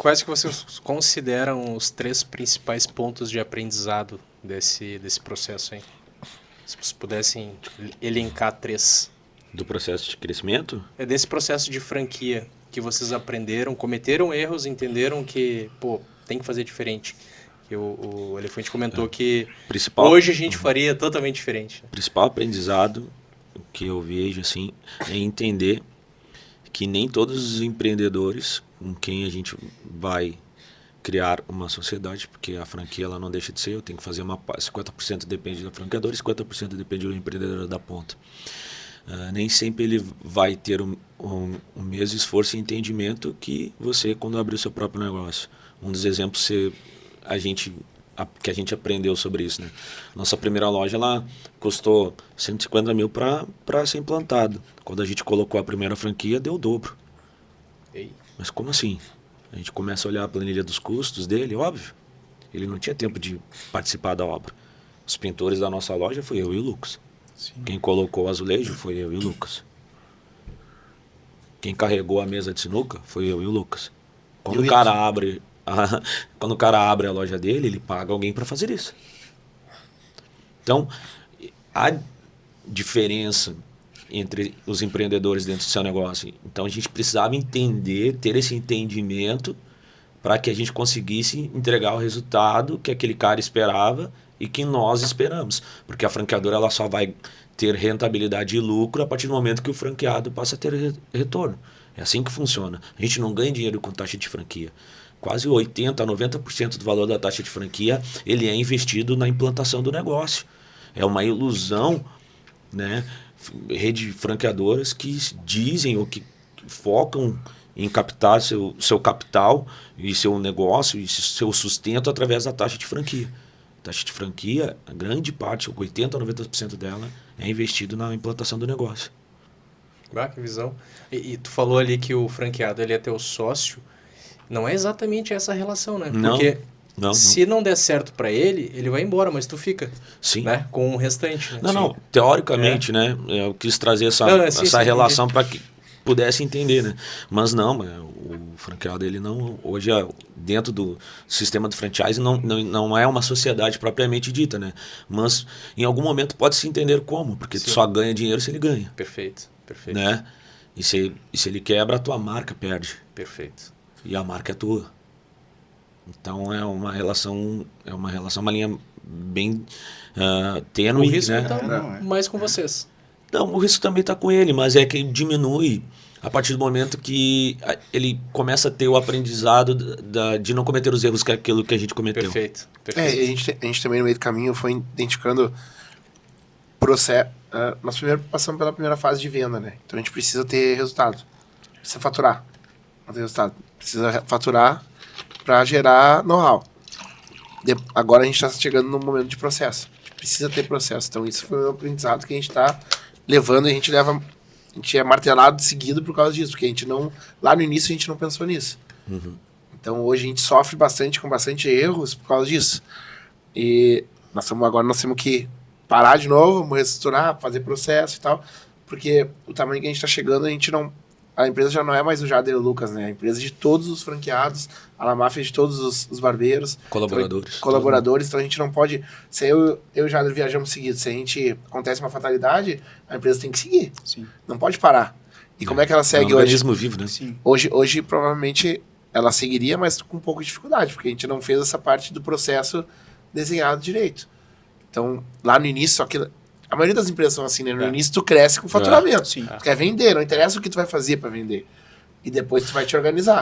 Quais que vocês consideram os 3 principais pontos de aprendizado desse processo aí? Se vocês pudessem elencar 3. Do processo de crescimento? É desse processo de franquia que vocês aprenderam, cometeram erros, entenderam que, tem que fazer diferente. Que o Elefante comentou que hoje a gente faria totalmente diferente. O principal aprendizado que eu vejo assim é entender que nem todos os empreendedores com quem a gente vai criar uma sociedade, porque a franquia ela não deixa de ser, eu tenho que fazer 50% depende do franqueador e 50% depende do empreendedor da ponta. Nem sempre ele vai ter o mesmo esforço e entendimento que você quando abrir o seu próprio negócio. Um dos exemplos que a gente aprendeu sobre isso, né? Nossa primeira loja ela custou 150 mil para ser implantado. Quando a gente colocou a primeira franquia, deu o dobro. Ei. Mas como assim? A gente começa a olhar a planilha dos custos dele, óbvio. Ele não tinha tempo de participar da obra. Os pintores da nossa loja foi eu e o Lucas. Sim. Quem colocou o azulejo foi eu e o Lucas. Quem carregou a mesa de sinuca foi eu e o Lucas. Quando o cara abre a loja dele, ele paga alguém para fazer isso. Então, a diferença entre os empreendedores dentro do seu negócio. Então, a gente precisava entender, ter esse entendimento para que a gente conseguisse entregar o resultado que aquele cara esperava e que nós esperamos. Porque a franqueadora ela só vai ter rentabilidade e lucro a partir do momento que o franqueado passa a ter retorno. É assim que funciona. A gente não ganha dinheiro com taxa de franquia. Quase 80% a 90% do valor da taxa de franquia ele é investido na implantação do negócio. É uma ilusão, né? Rede de franqueadoras que dizem ou que focam em captar seu capital e seu negócio e seu sustento através da taxa de franquia. A taxa de franquia, a grande parte, 80% a 90% dela, é investido na implantação do negócio. Que visão. E tu falou ali que o franqueado ele é teu sócio. Não é exatamente essa relação, né? Porque se não der certo para ele, ele vai embora, mas tu fica. Sim. Né? Com o restante. Né? Não. Teoricamente, né? Eu quis trazer essa relação para que pudesse entender, né? Mas não, o franqueado ele não... Hoje, dentro do sistema do franchise, não é uma sociedade propriamente dita, né? Mas em algum momento pode se entender como, porque tu só ganha dinheiro se ele ganha. Perfeito. Né? E se ele quebra, a tua marca perde. Perfeito. E a marca é tua. Então é uma uma linha bem tênue. O risco né? está mais com vocês. Não, o risco também está com ele, mas é que diminui a partir do momento que ele começa a ter o aprendizado de não cometer os erros que aquilo que a gente cometeu. Perfeito. A gente também no meio do caminho foi identificando processo. Nós primeiro passamos pela primeira fase de venda, né? Então a gente precisa ter resultado. Precisa faturar. Não tem resultado. Precisa faturar para gerar know-how. Agora a gente está chegando no momento de processo. A gente precisa ter processo. Então isso foi um aprendizado que a gente está levando e a gente é martelado seguido por causa disso. Porque a gente não... Lá no início a gente não pensou nisso. Uhum. Então hoje a gente sofre bastante com bastante erros por causa disso. E agora nós temos que parar de novo, vamos reestruturar, fazer processo e tal, porque o tamanho que a gente está chegando, a empresa já não é mais o Jader e o Lucas, né? A empresa de todos os franqueados, a La Máfia de todos os barbeiros. Colaboradores. Então a gente não pode... Se eu e o Jader viajamos seguidos, se acontece uma fatalidade, a empresa tem que seguir. Sim. Não pode parar. E como é que ela segue hoje? É um organismo vivo, né? Sim. Hoje, provavelmente, ela seguiria, mas com um pouco de dificuldade, porque a gente não fez essa parte do processo desenhado direito. Então, lá no início, só que a maioria das empresas são assim, né? No início tu cresce com faturamento. Sim. Tu quer vender, não interessa o que tu vai fazer para vender. E depois tu vai te organizar.